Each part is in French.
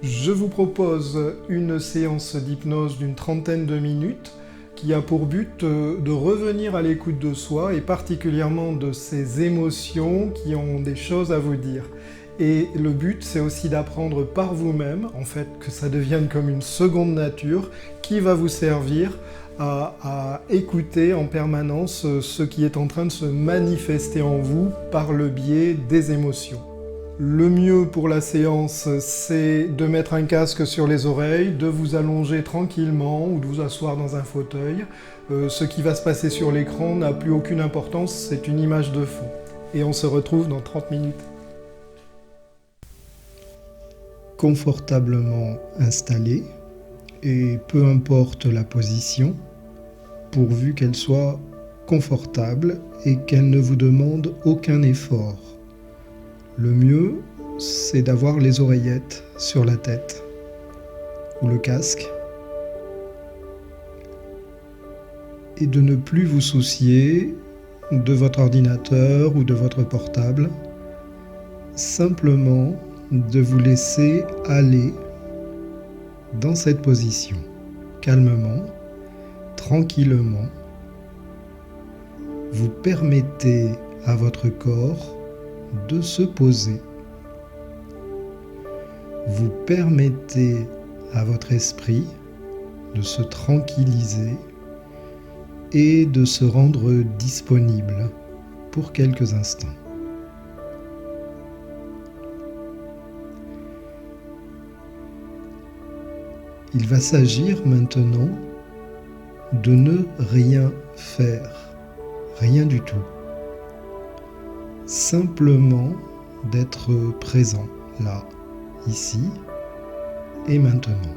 Je vous propose une séance d'hypnose d'une trentaine de minutes qui a pour but de revenir à l'écoute de soi et particulièrement de ses émotions qui ont des choses à vous dire. Et le but, c'est aussi d'apprendre par vous-même, en fait, que ça devienne comme une seconde nature qui va vous servir à écouter en permanence ce qui est en train de se manifester en vous par le biais des émotions. Le mieux pour la séance, c'est de mettre un casque sur les oreilles, de vous allonger tranquillement ou de vous asseoir dans un fauteuil. Ce qui va se passer sur l'écran n'a plus aucune importance, c'est une image de fond. Et on se retrouve dans 30 minutes. Confortablement installé, et peu importe la position, pourvu qu'elle soit confortable et qu'elle ne vous demande aucun effort. Le mieux, c'est d'avoir les oreillettes sur la tête ou le casque et de ne plus vous soucier de votre ordinateur ou de votre portable, simplement de vous laisser aller dans cette position, calmement, tranquillement. Vous permettez à votre corps de se poser. Vous permettez à votre esprit de se tranquilliser et de se rendre disponible pour quelques instants. Il va s'agir maintenant de ne rien faire, rien du tout. Simplement d'être présent, là, ici et maintenant.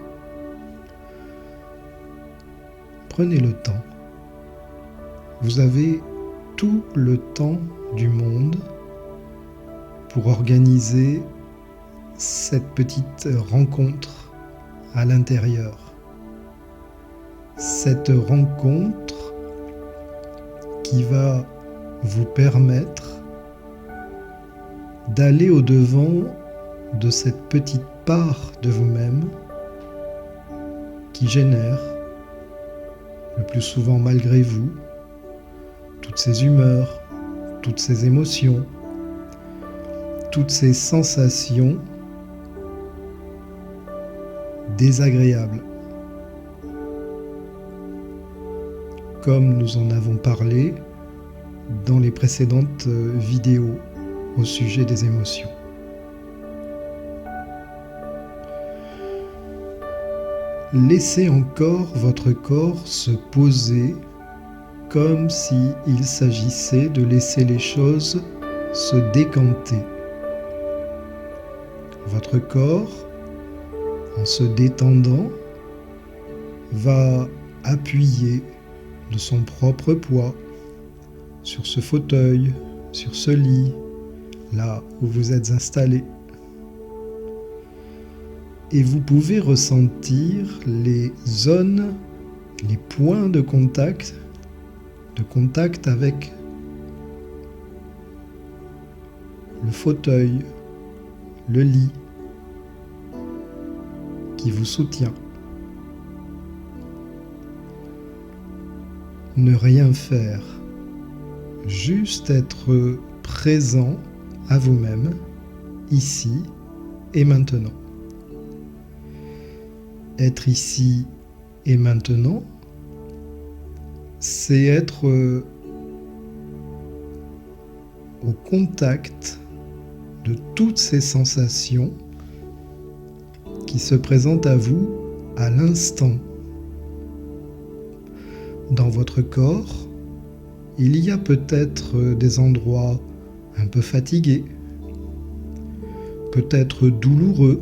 Prenez le temps. Vous avez tout le temps du monde pour organiser cette petite rencontre à l'intérieur. Cette rencontre qui va vous permettre d'aller au-devant de cette petite part de vous-même qui génère, le plus souvent malgré vous, toutes ces humeurs, toutes ces émotions, toutes ces sensations désagréables. Comme nous en avons parlé dans les précédentes vidéos au sujet des émotions. Laissez encore votre corps se poser comme s'il s'agissait de laisser les choses se décanter. Votre corps, en se détendant, va appuyer de son propre poids sur ce fauteuil, sur ce lit, là où vous êtes installé. Et vous pouvez ressentir les zones, les points de contact avec le fauteuil, le lit qui vous soutient. Ne rien faire, juste être présent à vous-même, ici et maintenant. Être ici et maintenant, c'est être au contact de toutes ces sensations qui se présentent à vous à l'instant. Dans votre corps, il y a peut-être des endroits un peu fatigués, peut-être douloureux,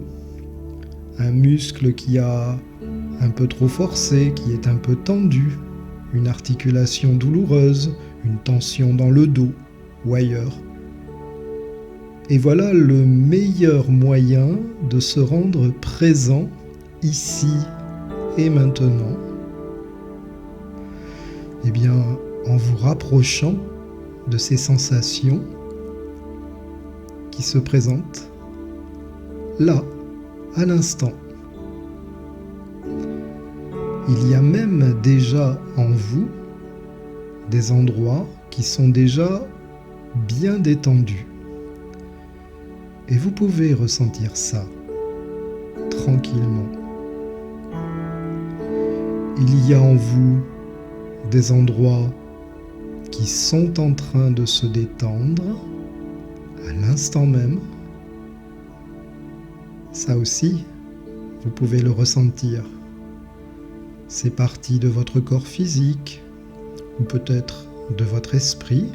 un muscle qui a un peu trop forcé, qui est un peu tendu, une articulation douloureuse, une tension dans le dos ou ailleurs. Et voilà le meilleur moyen de se rendre présent ici et maintenant. Eh bien, en vous rapprochant de ces sensations qui se présentent là, à l'instant. Il y a même déjà en vous des endroits qui sont déjà bien détendus. Et vous pouvez ressentir ça tranquillement. Il y a en vous des endroits qui sont en train de se détendre à l'instant même. Ça aussi, vous pouvez le ressentir. C'est partie de votre corps physique ou peut-être de votre esprit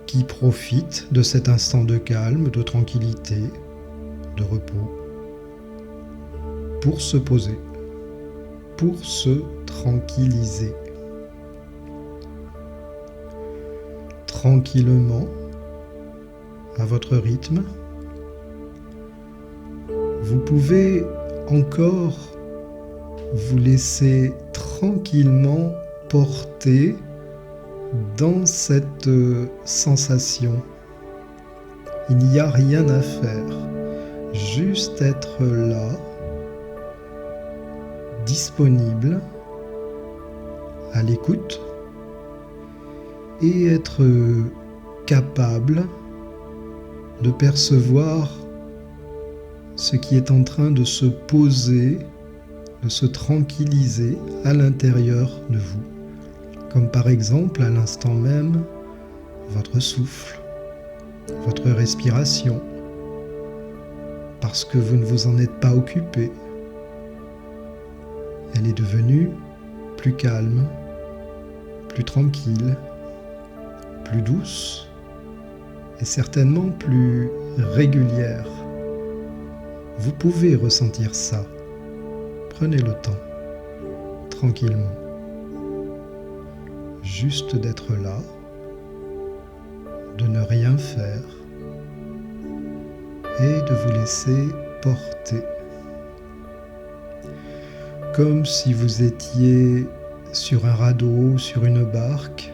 qui profite de cet instant de calme, de tranquillité, de repos pour se poser, pour se tranquilliser. Tranquillement, à votre rythme, vous pouvez encore vous laisser tranquillement porter dans cette sensation. Il n'y a rien à faire, juste être là, disponible, à l'écoute et être capable de percevoir ce qui est en train de se poser, de se tranquilliser à l'intérieur de vous. Comme par exemple, à l'instant même, votre souffle, votre respiration, parce que vous ne vous en êtes pas occupé. Elle est devenue plus calme, plus tranquille, plus douce et certainement plus régulière. Vous pouvez ressentir ça. Prenez le temps, tranquillement. Juste d'être là, de ne rien faire et de vous laisser porter. Comme si vous étiez sur un radeau, sur une barque,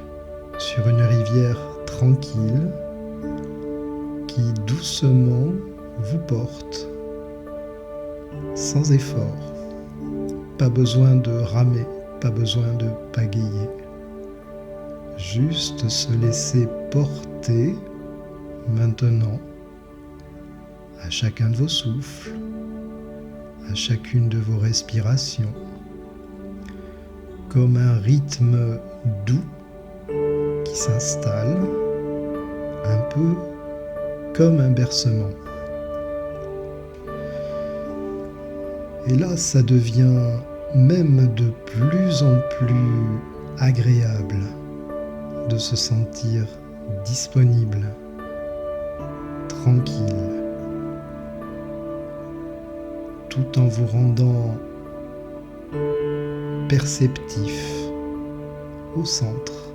sur une rivière tranquille qui doucement vous porte, sans effort. Pas besoin de ramer, pas besoin de pagayer. Juste se laisser porter maintenant à chacun de vos souffles, à chacune de vos respirations, comme un rythme doux qui s'installe, un peu comme un bercement. Et là, ça devient même de plus en plus agréable de se sentir disponible, tranquille, tout en vous rendant perceptif au centre.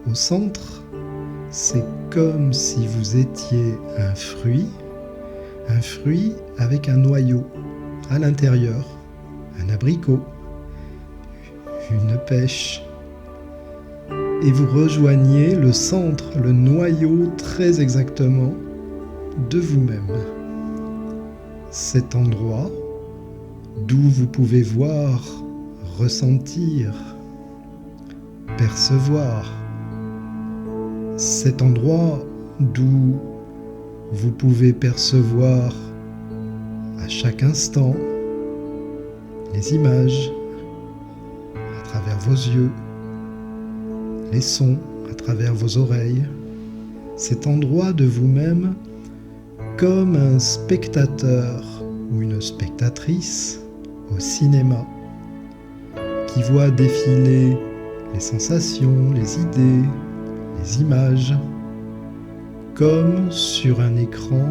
Au centre, c'est comme si vous étiez un fruit avec un noyau à l'intérieur, un abricot, une pêche. Et vous rejoignez le centre, le noyau très exactement de vous-même. Cet endroit d'où vous pouvez voir, ressentir, percevoir. Cet endroit d'où vous pouvez percevoir à chaque instant les images à travers vos yeux, les sons à travers vos oreilles, cet endroit de vous-même comme un spectateur ou une spectatrice au cinéma qui voit défiler les sensations, les idées, les images comme sur un écran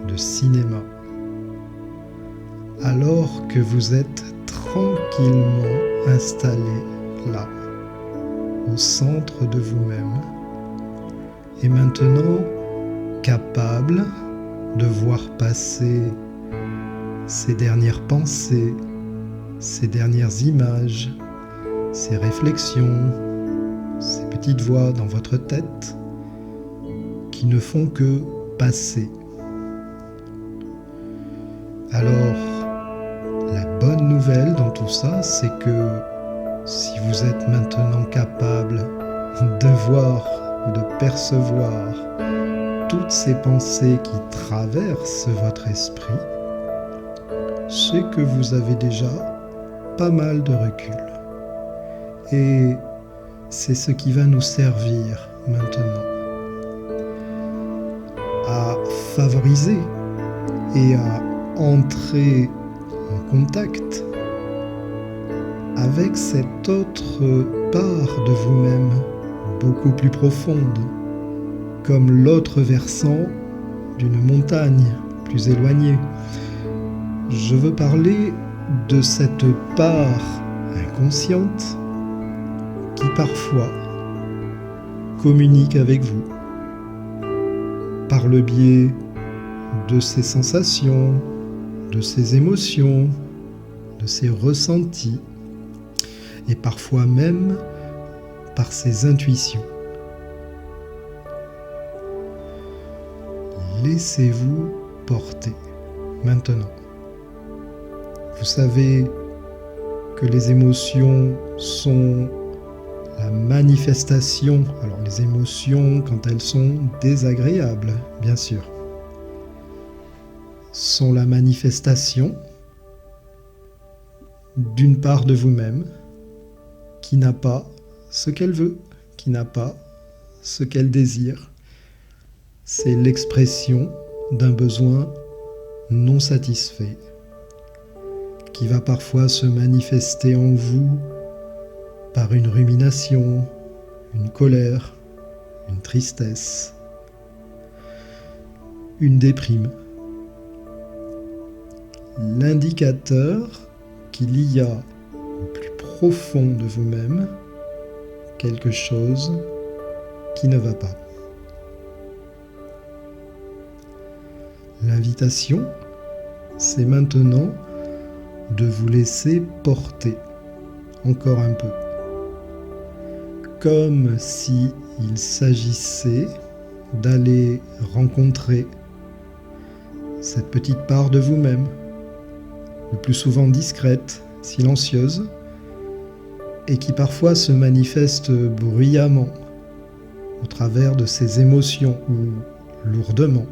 de cinéma. Alors que vous êtes tranquillement installé là, au centre de vous-même, et maintenant capable de voir passer ces dernières pensées, ces dernières images, ces réflexions, ces petites voix dans votre tête qui ne font que passer. Alors, la bonne nouvelle dans tout ça, c'est que si vous êtes maintenant capable de voir ou de percevoir toutes ces pensées qui traversent votre esprit, c'est que vous avez déjà pas mal de recul. Et c'est ce qui va nous servir maintenant à favoriser et à entrer en contact avec cette autre part de vous-même, beaucoup plus profonde, comme l'autre versant d'une montagne plus éloignée. Je veux parler de cette part inconsciente qui parfois communique avec vous par le biais de ses sensations, de ses émotions, de ses ressentis et parfois même par ses intuitions. Laissez-vous porter maintenant. Vous savez que les émotions sont la manifestation, alors les émotions quand elles sont désagréables, bien sûr, sont la manifestation d'une part de vous-même qui n'a pas ce qu'elle veut, qui n'a pas ce qu'elle désire. C'est l'expression d'un besoin non satisfait qui va parfois se manifester en vous par une rumination, une colère, une tristesse, une déprime. L'indicateur qu'il y a au plus profond de vous-même quelque chose qui ne va pas. L'invitation, c'est maintenant de vous laisser porter encore un peu, comme s'il s'agissait d'aller rencontrer cette petite part de vous-même, le plus souvent discrète, silencieuse, et qui parfois se manifeste bruyamment au travers de ses émotions ou lourdement.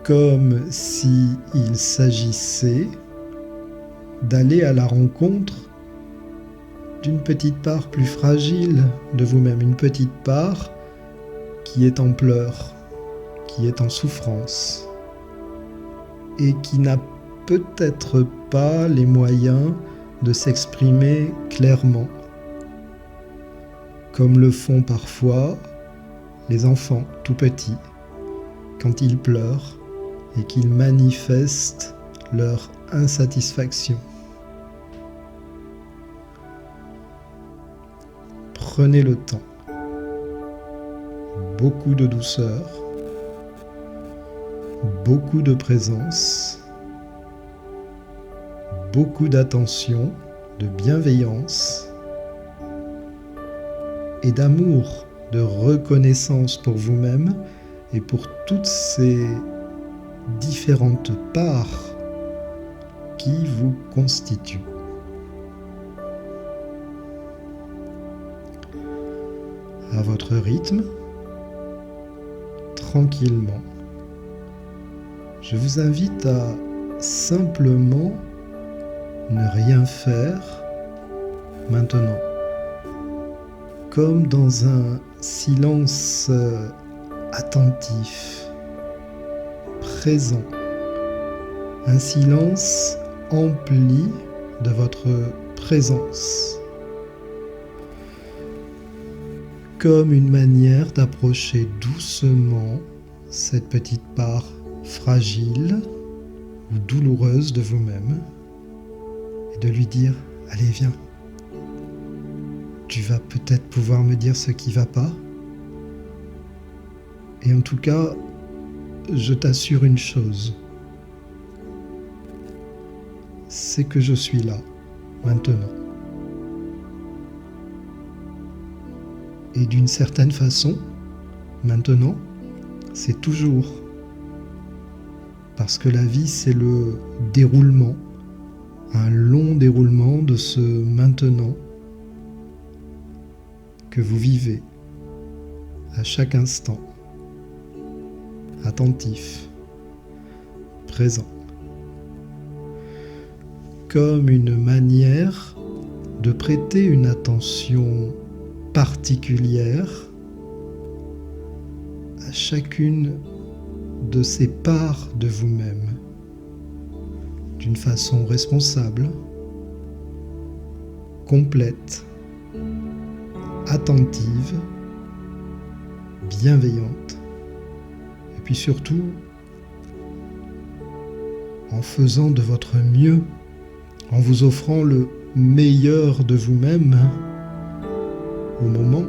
Comme s'il s'agissait d'aller à la rencontre d'une petite part plus fragile de vous-même, une petite part qui est en pleurs, qui est en souffrance et qui n'a peut-être pas les moyens de s'exprimer clairement, comme le font parfois les enfants tout petits quand ils pleurent et qu'ils manifestent leur insatisfaction. Prenez le temps, beaucoup de douceur, beaucoup de présence, beaucoup d'attention, de bienveillance et d'amour, de reconnaissance pour vous-même et pour toutes ces différentes parts qui vous constituent. À votre rythme, tranquillement, je vous invite à simplement ne rien faire maintenant, comme dans un silence attentif, présent, un silence empli de votre présence, comme une manière d'approcher doucement cette petite part fragile ou douloureuse de vous-même et de lui dire « Allez, viens, tu vas peut-être pouvoir me dire ce qui va pas. Et en tout cas, je t'assure une chose, c'est que je suis là, maintenant. Et d'une certaine façon, maintenant, c'est toujours. parce que la vie, c'est le déroulement, un long déroulement de ce maintenant que vous vivez à chaque instant, attentif, présent, comme une manière de prêter une attention particulière à chacune de ces parts de vous-même, d'une façon responsable, complète, attentive, bienveillante, et puis surtout en faisant de votre mieux, en vous offrant le meilleur de vous-même au moment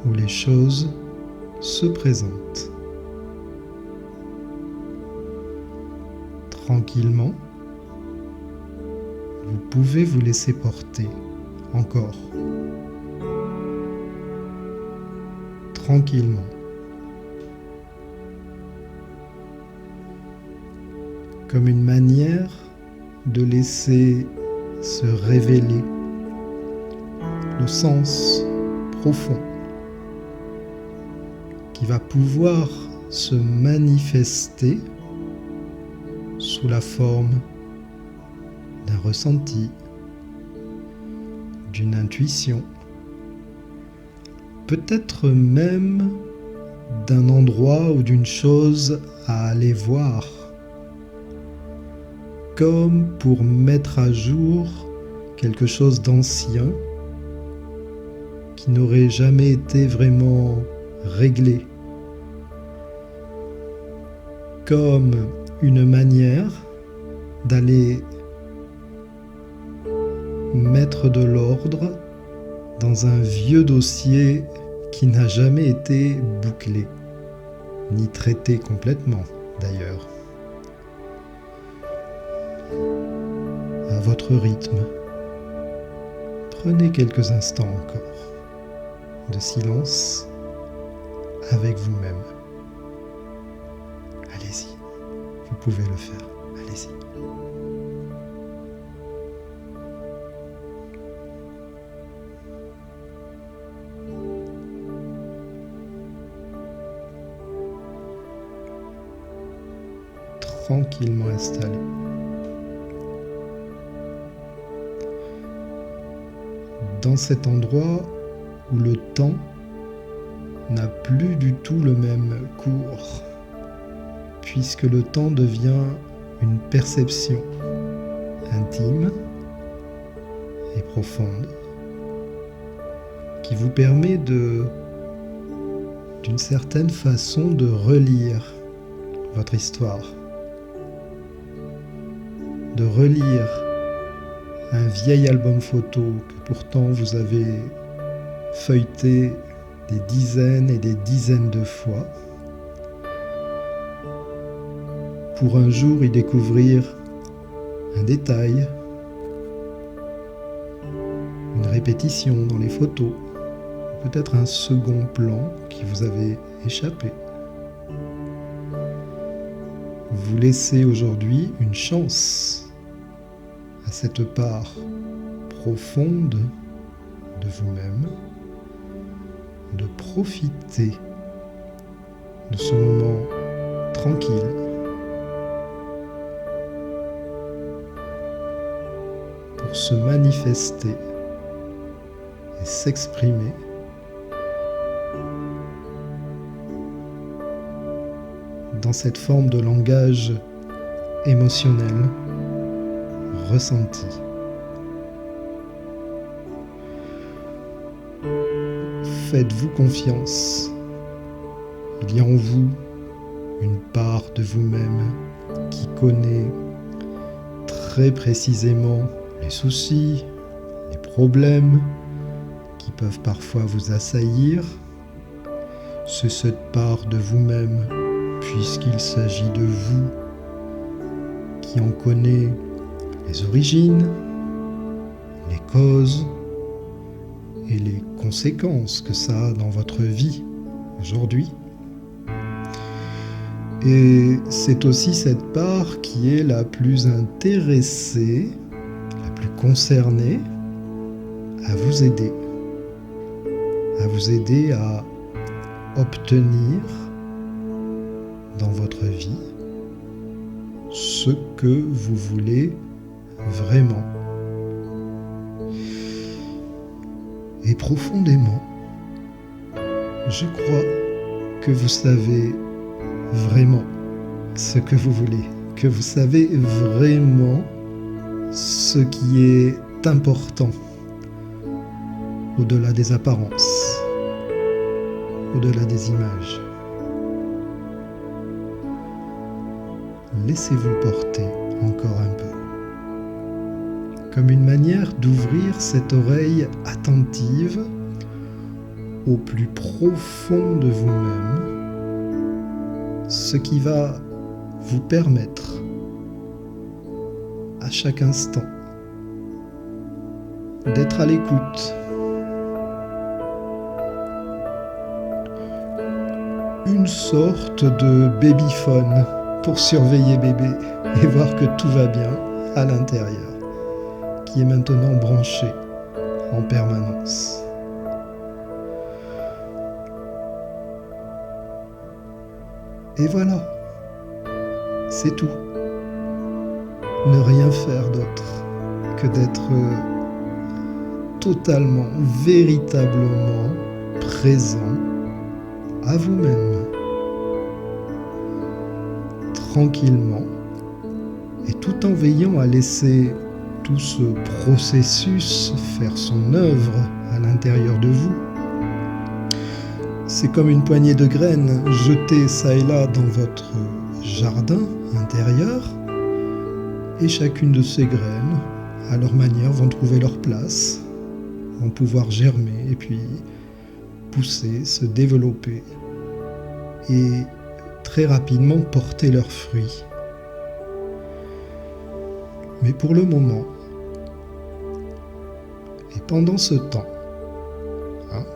où les choses se présentent. Tranquillement, vous pouvez vous laisser porter encore. Tranquillement. Comme une manière de laisser se révéler le sens profond qui va pouvoir se manifester sous la forme d'un ressenti, d'une intuition, peut-être même d'un endroit ou d'une chose à aller voir, comme pour mettre à jour quelque chose d'ancien qui n'aurait jamais été vraiment réglé, comme une manière d'aller mettre de l'ordre dans un vieux dossier qui n'a jamais été bouclé, ni traité complètement d'ailleurs. À votre rythme, prenez quelques instants encore de silence avec vous-même. Allez-y, vous pouvez le faire, allez-y. Tranquillement installé. Dans cet endroit où le temps n'a plus du tout le même cours, puisque le temps devient une perception intime et profonde qui vous permet d'une certaine façon de relire votre histoire, de relire un vieil album photo que pourtant vous avez feuilleté des dizaines et des dizaines de fois, pour un jour y découvrir un détail, une répétition dans les photos, peut-être un second plan qui vous avait échappé. Vous laissez aujourd'hui une chance à cette part profonde de vous-même de profiter de ce moment tranquille pour se manifester et s'exprimer dans cette forme de langage émotionnel ressenti. Faites-vous confiance. Il y a en vous une part de vous-même qui connaît très précisément les soucis, les problèmes qui peuvent parfois vous assaillir. C'est cette part de vous-même, puisqu'il s'agit de vous, qui en connaît les origines, les causes et les conséquences que ça a dans votre vie aujourd'hui. Et c'est aussi cette part qui est la plus intéressée, la plus concernée à vous aider à obtenir dans votre vie ce que vous voulez vraiment. Et profondément, je crois que vous savez vraiment ce que vous voulez, que vous savez vraiment ce qui est important au-delà des apparences, au-delà des images. Laissez-vous porter encore un peu, comme une manière d'ouvrir cette oreille attentive au plus profond de vous-même, ce qui va vous permettre à chaque instant d'être à l'écoute. Une sorte de babyphone pour surveiller bébé et voir que tout va bien à l'intérieur, qui est maintenant branché en permanence. Et voilà, c'est tout. Ne rien faire d'autre que d'être totalement, véritablement présent à vous-même, tranquillement, et tout en veillant à laisser tout ce processus faire son œuvre à l'intérieur de vous. C'est comme une poignée de graines jetées çà et là dans votre jardin intérieur, et chacune de ces graines, à leur manière, vont trouver leur place, vont pouvoir germer et puis pousser, se développer et très rapidement porter leurs fruits. Mais pour le moment, et pendant ce temps,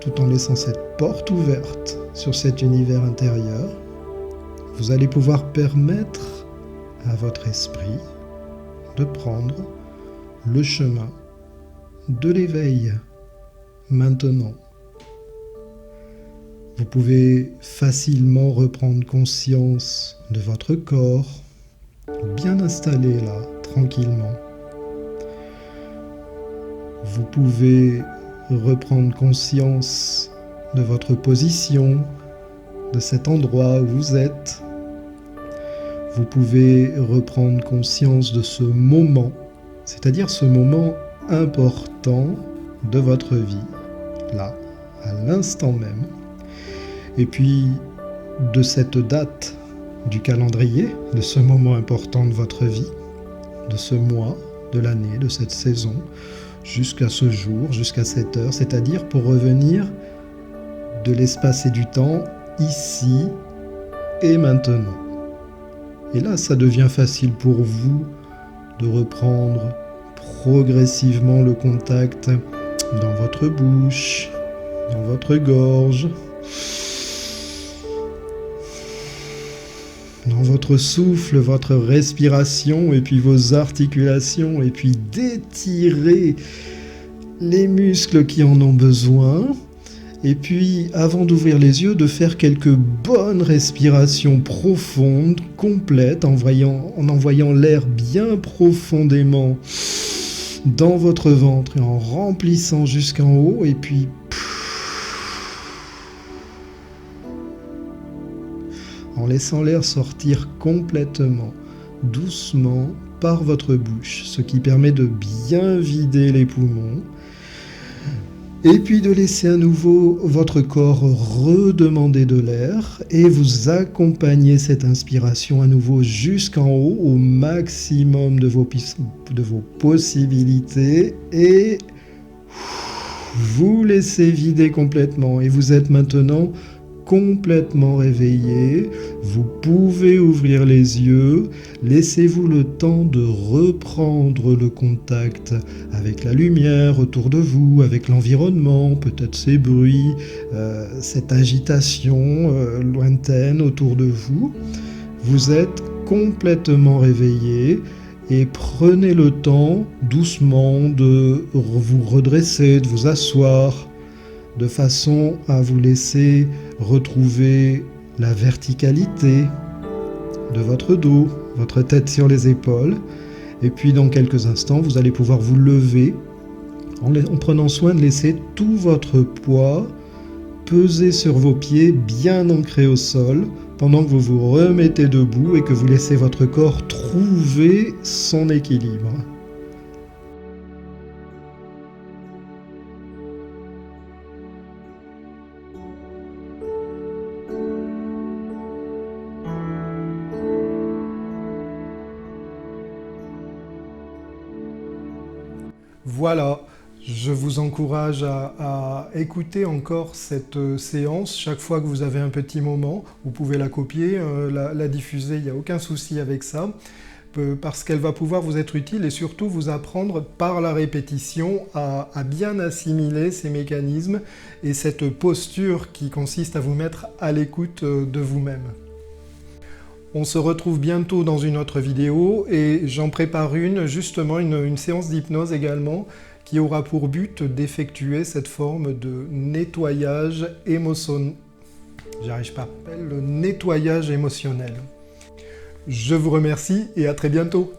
tout en laissant cette porte ouverte sur cet univers intérieur, vous allez pouvoir permettre à votre esprit de prendre le chemin de l'éveil maintenant. Vous pouvez facilement reprendre conscience de votre corps, bien installé là, tranquillement. Vous pouvez reprendre conscience de votre position, de cet endroit où vous êtes. Vous pouvez reprendre conscience de ce moment, c'est-à-dire ce moment important de votre vie, là, à l'instant même. Et puis, de cette date du calendrier, de ce moment important de votre vie, de ce mois, de l'année, de cette saison, jusqu'à ce jour, jusqu'à cette heure, c'est-à-dire pour revenir de l'espace et du temps, ici et maintenant. Et là, ça devient facile pour vous de reprendre progressivement le contact dans votre bouche, dans votre gorge, dans votre souffle, votre respiration et puis vos articulations, et puis d'étirer les muscles qui en ont besoin. Et puis, avant d'ouvrir les yeux, de faire quelques bonnes respirations profondes, complètes, en envoyant l'air bien profondément dans votre ventre et en remplissant jusqu'en haut, et puis en laissant l'air sortir complètement, doucement, par votre bouche, ce qui permet de bien vider les poumons, et puis de laisser à nouveau votre corps redemander de l'air, et vous accompagner cette inspiration à nouveau jusqu'en haut, au maximum de vos possibilités, et vous laissez vider complètement, et vous êtes maintenant complètement réveillé. Vous pouvez ouvrir les yeux, laissez-vous le temps de reprendre le contact avec la lumière autour de vous, avec l'environnement, peut-être ces bruits, cette agitation lointaine autour de vous. vous êtes complètement réveillé et prenez le temps doucement de vous redresser, de vous asseoir, de façon à vous laisser retrouver la verticalité de votre dos, votre tête sur les épaules. Et puis dans quelques instants, vous allez pouvoir vous lever en prenant soin de laisser tout votre poids peser sur vos pieds bien ancrés au sol pendant que vous vous remettez debout et que vous laissez votre corps trouver son équilibre. Voilà, je vous encourage à écouter encore cette séance chaque fois que vous avez un petit moment. Vous pouvez la copier, la diffuser, il n'y a aucun souci avec ça, parce qu'elle va pouvoir vous être utile et surtout vous apprendre par la répétition à bien assimiler ces mécanismes et cette posture qui consiste à vous mettre à l'écoute de vous-même. On se retrouve bientôt dans une autre vidéo et j'en prépare justement une séance d'hypnose également qui aura pour but d'effectuer cette forme de nettoyage émotionnel. Le nettoyage émotionnel. Je vous remercie et à très bientôt.